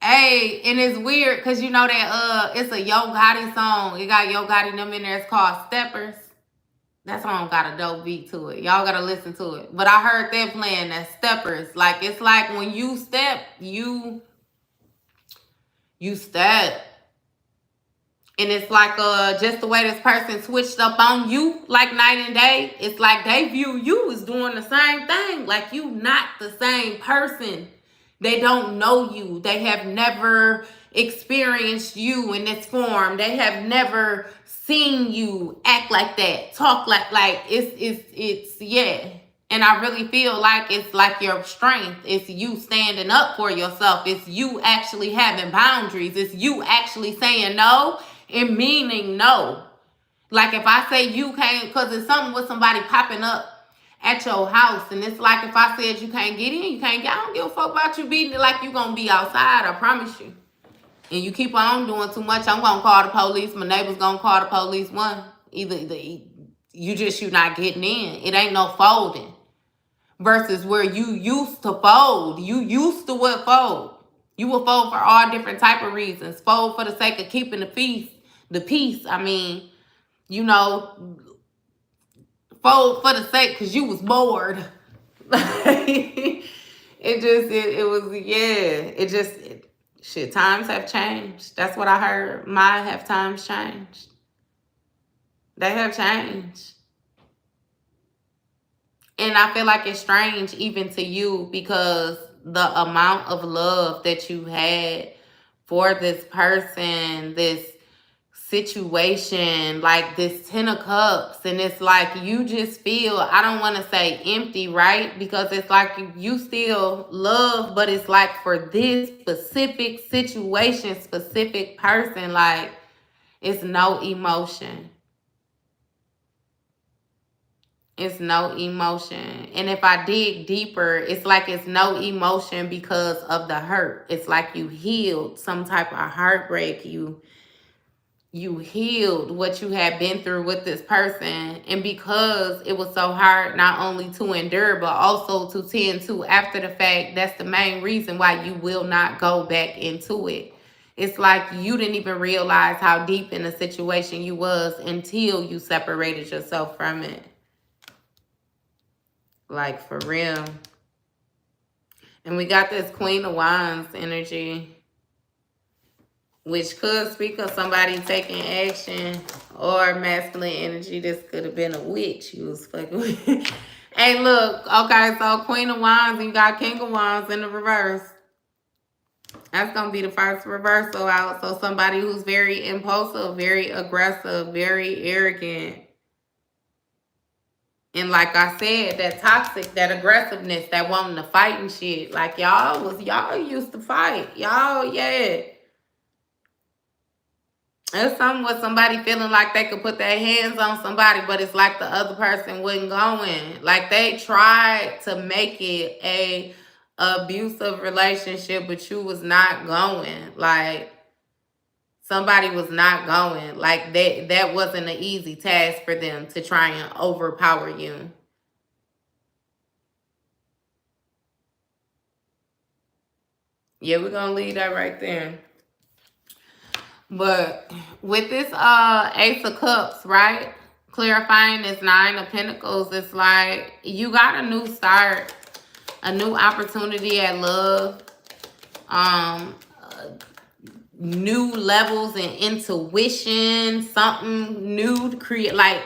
hey, and it's weird because you know that it's a Yo Gotti song. It got Yo Gotti them in there. It's called Steppers. That song got a dope beat to it. Y'all gotta listen to it. But I heard them playing that Steppers. Like, it's like when you step, you step. And it's like just the way this person switched up on you like night and day. It's like they view you as doing the same thing. Like you not the same person. They don't know you. They have never experienced you in this form. They have never seen you act like that, talk like it's yeah. And I really feel like it's like your strength. It's you standing up for yourself. It's you actually having boundaries. It's you actually saying no and meaning no. Like if I say you can't, because it's something with somebody popping up at your house, and it's like if I said you can't get in, you can't get. I don't give a fuck about you beating it like you gonna be outside. I promise you. And you keep on doing too much, I'm gonna call the police. My neighbor's gonna call the police. One, either you not getting in. It ain't no folding. Versus where you used to fold. You used to what fold. You will fold for all different type of reasons. Fold for the sake of keeping the peace. The peace. I mean, you know, fold for the sake because you was bored. Shit, times have changed. That's what I heard. Times changed. They have changed. And I feel like it's strange even to you because the amount of love that you had for this person, this situation, like this 10 of Cups, and it's like you just feel, I don't want to say empty, right? Because it's like you still love, but it's like for this specific situation, specific person, like it's no emotion. It's no emotion. And if I dig deeper, it's like it's no emotion because of the hurt. It's like you healed some type of heartbreak. You healed what you had been through with this person. And because it was so hard not only to endure, but also to tend to after the fact, that's the main reason why you will not go back into it. It's like you didn't even realize how deep in the situation you was until you separated yourself from it. Like, for real. And we got this Queen of Wands energy, which could speak of somebody taking action, or masculine energy. This could have been a witch you was fucking with. Hey, look. Okay, so Queen of Wands, and you got King of Wands in the reverse. That's going to be the first reversal out. So somebody who's very impulsive, very aggressive, very arrogant. And like I said, that toxic, that aggressiveness, that wanting to fight and shit. Like, y'all used to fight. Y'all, yeah. It's something with somebody feeling like they could put their hands on somebody, but it's like the other person wasn't going. Like, they tried to make it a abusive relationship, but you was not going. Like, somebody was not going. Like, that wasn't an easy task for them to try and overpower you. Yeah, we're going to leave that right there. But with this Ace of Cups, right? Clarifying this Nine of Pentacles, it's like you got a new start, a new opportunity at love, new levels and intuition, something new to create. Like,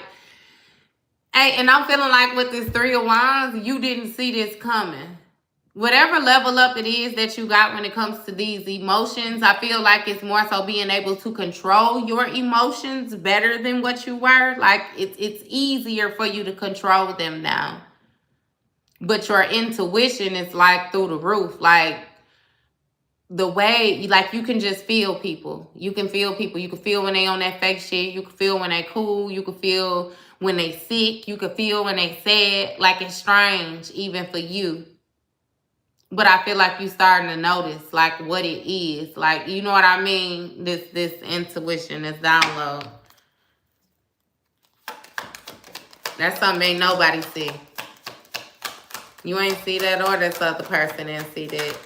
hey, and I'm feeling like with this Three of Wands, you didn't see this coming. Whatever level up it is that you got when it comes to these emotions, I feel like it's more so being able to control your emotions better than what you were. Like, it's easier for you to control them now. But your intuition is like through the roof. Like, the way, like, you can just feel people. You can feel people. You can feel when they on that fake shit. You can feel when they cool. You can feel when they sick. You can feel when they sad. Like, it's strange even for you. But I feel like you starting to notice, like, what it is. Like, you know what I mean? This intuition, this download. That's something ain't nobody see. You ain't see that, or this other person didn't see that.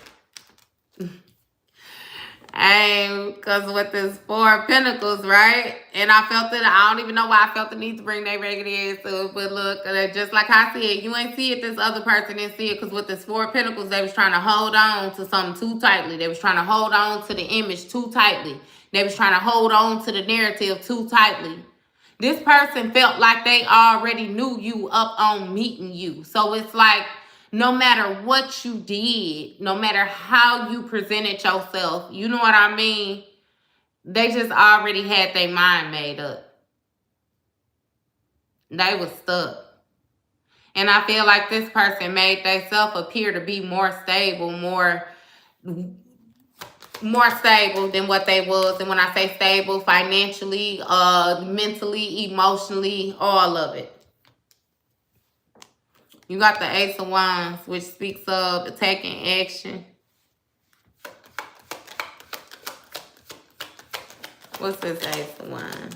And because with this Four of Pentacles, right? And I felt it. I don't even know why I felt the need to bring that regular ass to it. But look, just like I said, you ain't see it. This other person didn't see it. Because with this Four of Pentacles, they was trying to hold on to something too tightly. They was trying to hold on to the image too tightly. They was trying to hold on to the narrative too tightly. This person felt like they already knew you up on meeting you. So it's like, no matter what you did, no matter how you presented yourself, you know what I mean? They just already had their mind made up. They was stuck. And I feel like this person made themselves appear to be more stable, more stable than what they was. And when I say stable, financially, mentally, emotionally, all of it. You got the Ace of Wands, which speaks of taking action. What's this Ace of Wands?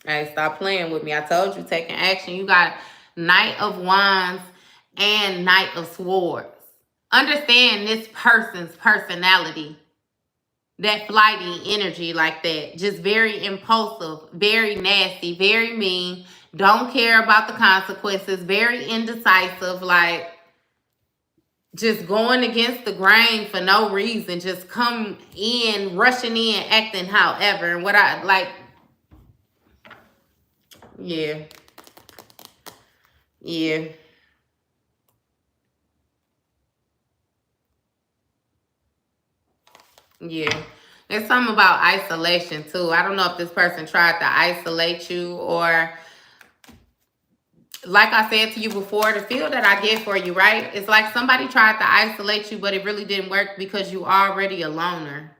Hey, stop playing with me. I told you, taking action. You got Knight of Wands and Knight of Swords. Understand this person's personality. That flighty energy like that. Just very impulsive, very nasty, very mean. Don't care about the consequences. Very indecisive. Like, just going against the grain for no reason. Just come in, rushing in, acting however. And what I like, yeah. Yeah. Yeah. There's something about isolation too. I don't know if this person tried to isolate you, or like I said to you before, the feel that I get for you, right? It's like somebody tried to isolate you, but it really didn't work because you already a loner.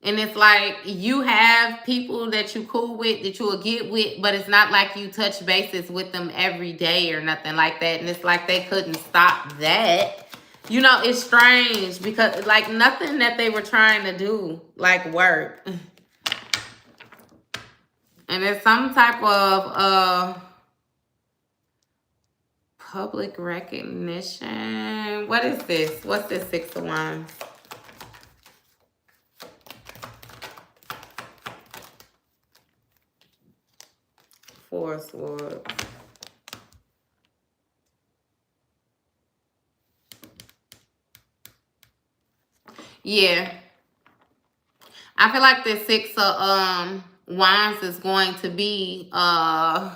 And it's like you have people that you cool with, that you will get with, but it's not like you touch bases with them every day or nothing like that. And it's like they couldn't stop that. You know, it's strange because like nothing that they were trying to do like worked. And it's some type of public recognition. What is this? What's this Six of Wands? Four of Swords. Yeah. I feel like the Six of Wands is going to be a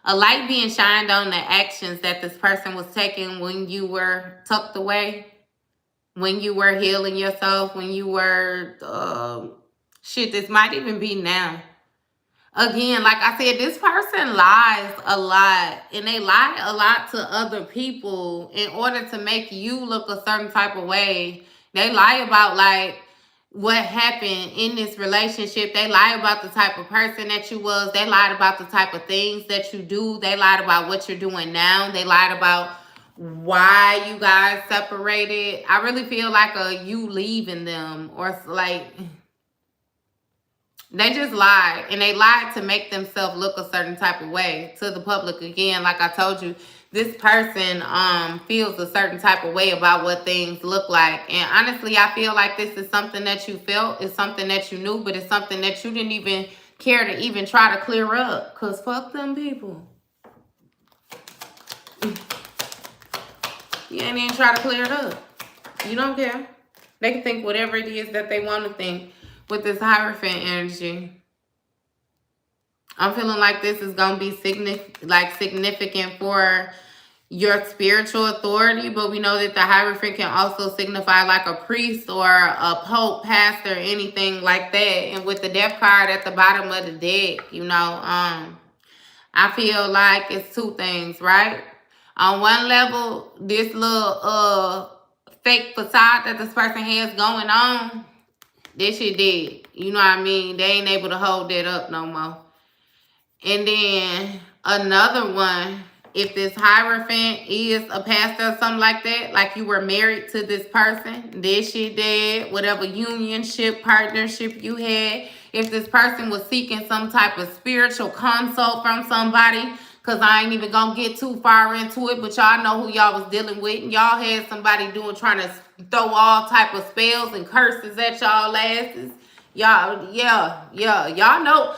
light being shined on the actions that this person was taking when you were tucked away, when you were healing yourself, when you were, shit, this might even be now. Again, like I said, this person lies a lot, and they lie a lot to other people in order to make you look a certain type of way. They lie about like what happened in this relationship. They lie about the type of person that you was. They lied about the type of things that you do. They lied about what you're doing now. They lied about why you guys separated. I really feel like you leaving them, or like they just lied, and they lied to make themselves look a certain type of way to the public. Again, like I told you, this person feels a certain type of way about what things look like. And honestly, I feel like this is something that you felt, it's something that you knew, but it's something that you didn't even care to even try to clear up. Because fuck them people. You ain't even try to clear it up. You don't care. They can think whatever it is that they want to think with this Hierophant energy. I'm feeling like this is going to be significant for your spiritual authority, but we know that the Hierophant can also signify like a priest or a pope, pastor, anything like that. And with the Death card at the bottom of the deck, you know, I feel like it's two things, right? On one level, this little fake facade that this person has going on, this shit dead. You know what I mean? They ain't able to hold that up no more. And then another one, if this Hierophant is a pastor or something like that, like you were married to this person, this shit dead, whatever unionship, partnership you had, if this person was seeking some type of spiritual consult from somebody, because I ain't even going to get too far into it, but y'all know who y'all was dealing with. And y'all had somebody trying to throw all type of spells and curses at y'all asses. Y'all, y'all know.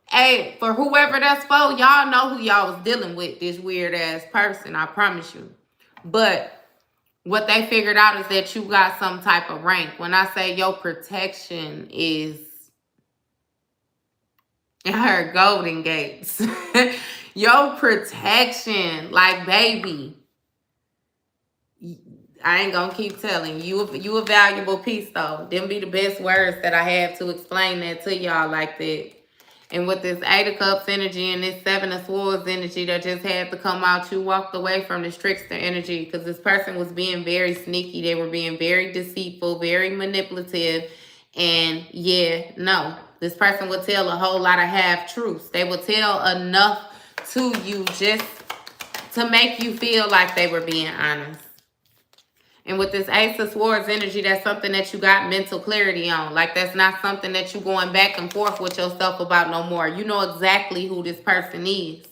Hey, for whoever that's for, y'all know who y'all was dealing with, this weird ass person, I promise you. But what they figured out is that you got some type of rank. When I say your protection is her golden gates. Your protection, like, baby, I ain't gonna keep telling you. You a valuable piece, though. Them be the best words that I have to explain that to y'all like that. And with this 8 of Cups energy and this 7 of Swords energy that just had to come out, you walked away from this trickster energy because this person was being very sneaky. They were being very deceitful, very manipulative. And yeah, no, this person would tell a whole lot of half-truths. They would tell enough to you just to make you feel like they were being honest. And with this Ace of Swords energy, that's something that you got mental clarity on. Like, that's not something that you going back and forth with yourself about no more. You know exactly who this person is.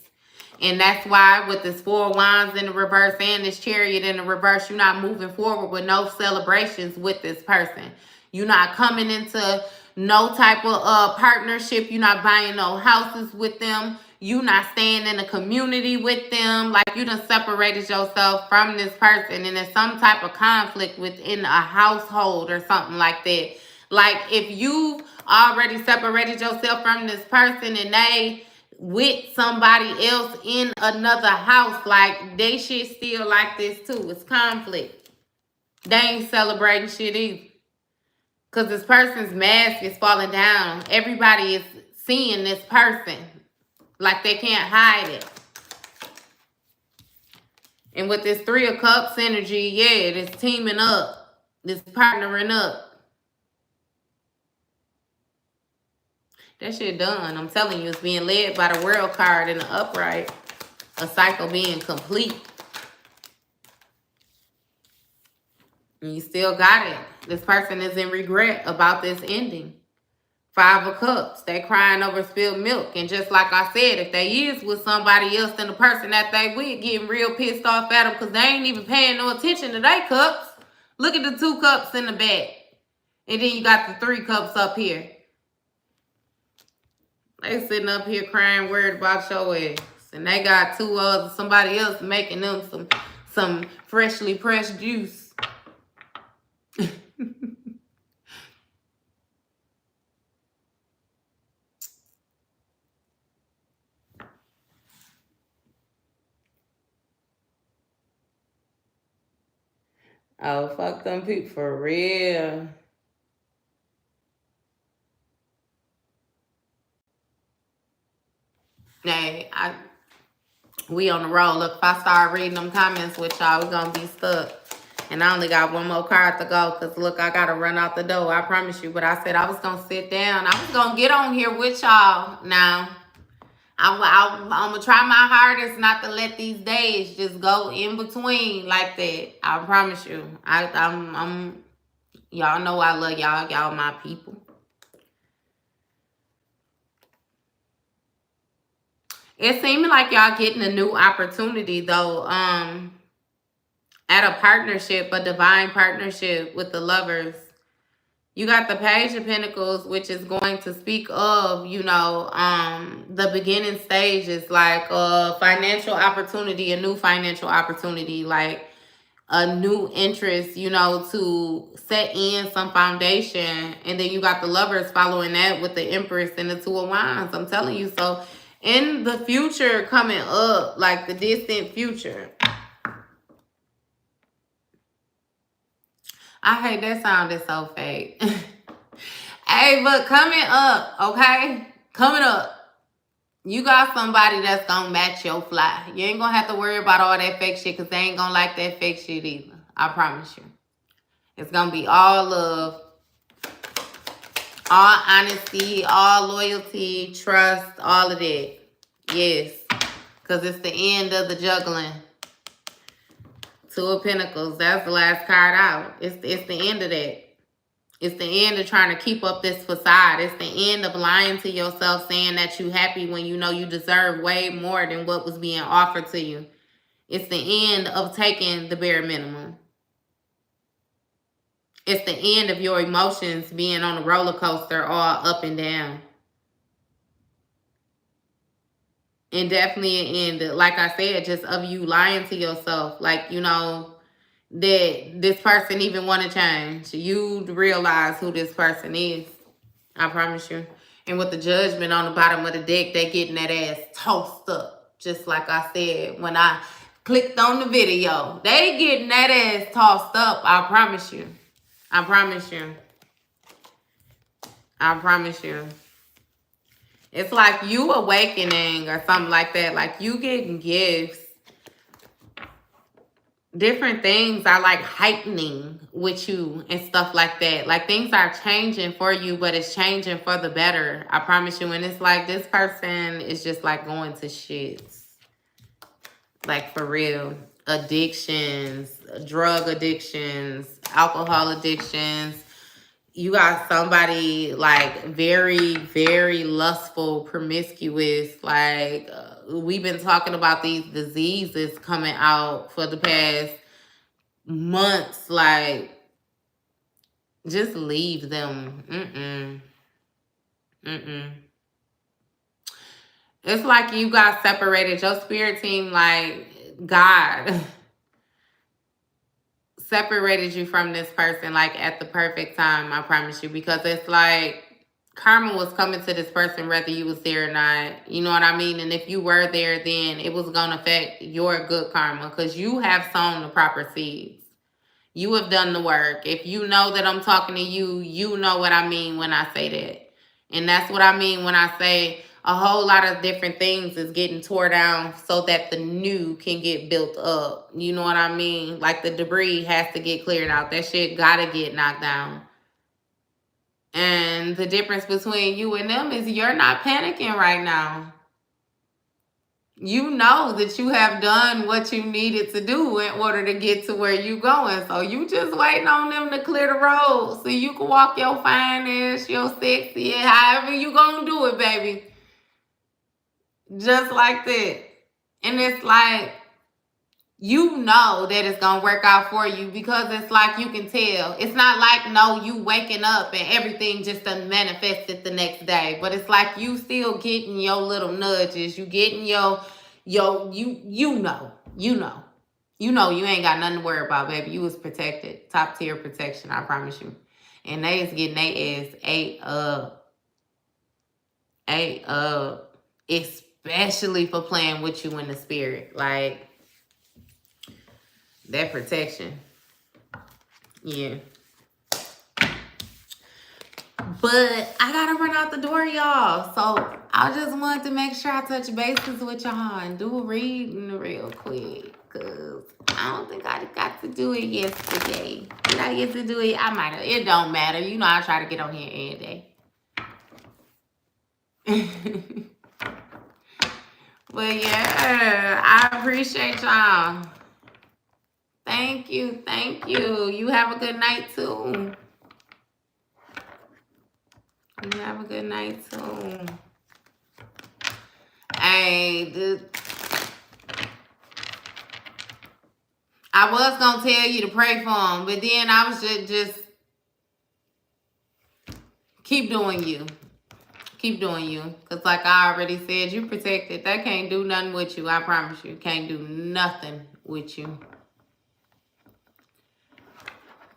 And that's why with this 4 of Wands in the reverse and this Chariot in the reverse, you're not moving forward with no celebrations with this person. You're not coming into no type of partnership. You're not buying no houses with them. You not staying in a community with them. Like, you done separated yourself from this person, and there's some type of conflict within a household or something like that. Like, if you've already separated yourself from this person and they with somebody else in another house, like, they shit still like this too. It's conflict. They ain't celebrating shit either. Because this person's mask is falling down. Everybody is seeing this person. Like, they can't hide it. And with this 3 of Cups energy, yeah, this teaming up. This partnering up. That shit done. I'm telling you, it's being led by the World card in the upright. A cycle being complete. And you still got it. This person is in regret about this ending. 5 of Cups. They crying over spilled milk. And just like I said, if they is with somebody else than the person that they with, getting real pissed off at them because they ain't even paying no attention to their cups. Look at the 2 cups in the back. And then you got the 3 cups up here. They sitting up here crying, worried about your ass. And they got somebody else making them some freshly pressed juice. Oh, fuck them people for real. Hey, we on the roll. Look, if I start reading them comments with y'all, we gonna be stuck. And I only got one more card to go because, look, I got to run out the door. I promise you. But I said I was going to sit down. I was going to get on here with y'all. Now, I'm going to try my hardest not to let these days just go in between like that. I promise you. I'm y'all know I love y'all. Y'all my people. It seems like y'all getting a new opportunity, though. At a partnership, a divine partnership with the lovers. You got the Page of Pentacles, which is going to speak of, you know, the beginning stages, like a financial opportunity, a new financial opportunity, like a new interest, you know, to set in some foundation. And then you got the Lovers following that with the Empress and the Two of Wands. I'm telling you. So in the future coming up, like the distant future, I hate that sounded so fake. Hey, but coming up, okay? Coming up, you got somebody that's gonna match your fly. You ain't gonna have to worry about all that fake shit because they ain't gonna like that fake shit either. I promise you. It's gonna be all love, all honesty, all loyalty, trust, all of that. Yes. Because it's the end of the juggling. Two of Pentacles. That's the last card out. It's the end of that. It's the end of trying to keep up this facade. It's the end of lying to yourself, saying that you're happy when you know you deserve way more than what was being offered to you. It's the end of taking the bare minimum. It's the end of your emotions being on a roller coaster all up and down. And definitely an end, like I said, just of you lying to yourself. Like, you know, that this person even want to change. You realize who this person is. I promise you. And with the Judgment on the bottom of the deck, they getting that ass tossed up. Just like I said when I clicked on the video. They getting that ass tossed up. I promise you. I promise you. I promise you. It's like you awakening or something like that. Like you getting gifts. Different things are like heightening with you and stuff like that. Like things are changing for you, but it's changing for the better. I promise you. And it's like this person is just like going to shits. Like for real. Addictions, drug addictions, alcohol addictions. You got somebody like very, very lustful, promiscuous. Like we've been talking about these diseases coming out for the past months. Like just leave them. It's like you got separated. Your spirit team, like God separated you from this person like at the perfect time, I promise you, because it's like karma was coming to this person whether you was there or not. You know what I mean? And if you were there, then it was going to affect your good karma because you have sown the proper seeds. You have done the work. If you know that I'm talking to you, you know what I mean when I say that. And that's what I mean when I say a whole lot of different things is getting tore down so that the new can get built up. You know what I mean? Like the debris has to get cleared out. That shit gotta get knocked down. And the difference between you and them is you're not panicking right now. You know that you have done what you needed to do in order to get to where you going. So you just waiting on them to clear the road so you can walk your fine ass, your sexy, however you gonna do it, baby. Just like that. And it's like, you know that it's gonna work out for you because it's like you can tell. It's not like, no, you waking up and everything just done manifested the next day. But it's like you still getting your little nudges. You getting you know. You know you ain't got nothing to worry about, baby. You was protected. Top tier protection, I promise you. And they is getting their ass ate up. Especially for playing with you in the spirit. Like, that protection. Yeah. But I gotta run out the door, y'all. So I just wanted to make sure I touch bases with y'all and do a reading real quick. Cause I don't think I got to do it yesterday. Did I get to do it? I might have. It don't matter. You know I try to get on here every day. But yeah, I appreciate y'all. Thank you. Thank you. You have a good night too. You have a good night too. Hey, I was gonna tell you to pray for him, but then I was just keep doing you. Keep doing you. Because like I already said, you protected. That can't do nothing with you. I promise you. Can't do nothing with you.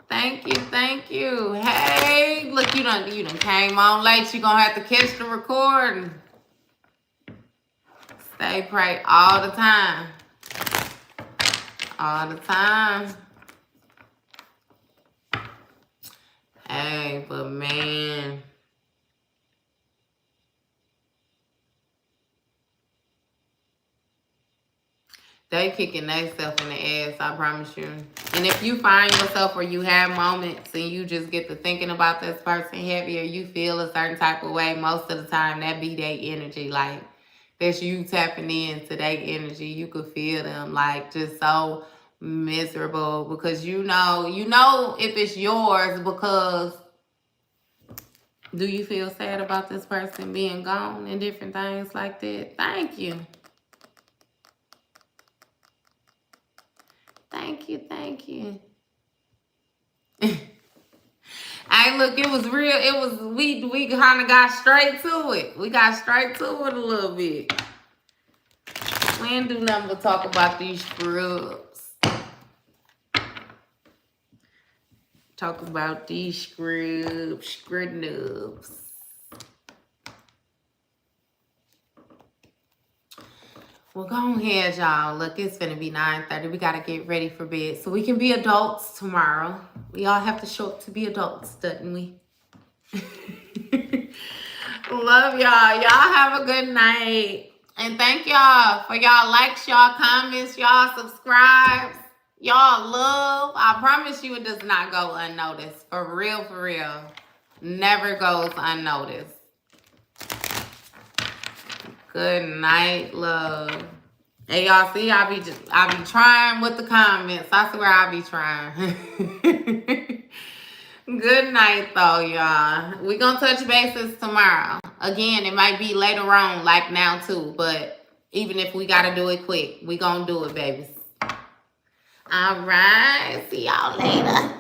Thank you. Thank you. Hey, look, you done came on late. You gonna have to catch the recording. Stay prayed all the time. All the time. Hey, but man. They kicking themselves in the ass, I promise you. And if you find yourself where you have moments and you just get to thinking about this person heavy or you feel a certain type of way, most of the time that be their energy. Like, that's you tapping into their energy. You could feel them like just so miserable because you know if it's yours because do you feel sad about this person being gone and different things like that? Thank you. Thank you, thank you. Hey, look, it was real. It was we kind of got straight to it. We got straight to it a little bit. We ain't do nothing but talk about these scrubs. Talk about these scrubs. Well, go ahead, y'all. Look, it's finna be 9:30. We gotta get ready for bed so we can be adults tomorrow. We all have to show up to be adults, doesn't we? Love y'all. Y'all have a good night. And thank y'all for y'all likes, y'all comments, y'all subscribes, y'all love. I promise you it does not go unnoticed. For real, for real. Never goes unnoticed. Good night, love. Hey, y'all see, I be trying with the comments. I swear I be trying. Good night, though, y'all. We gonna touch bases tomorrow. Again, it might be later on, like now, too. But even if we gotta do it quick, we gonna do it, babies. All right. See y'all later.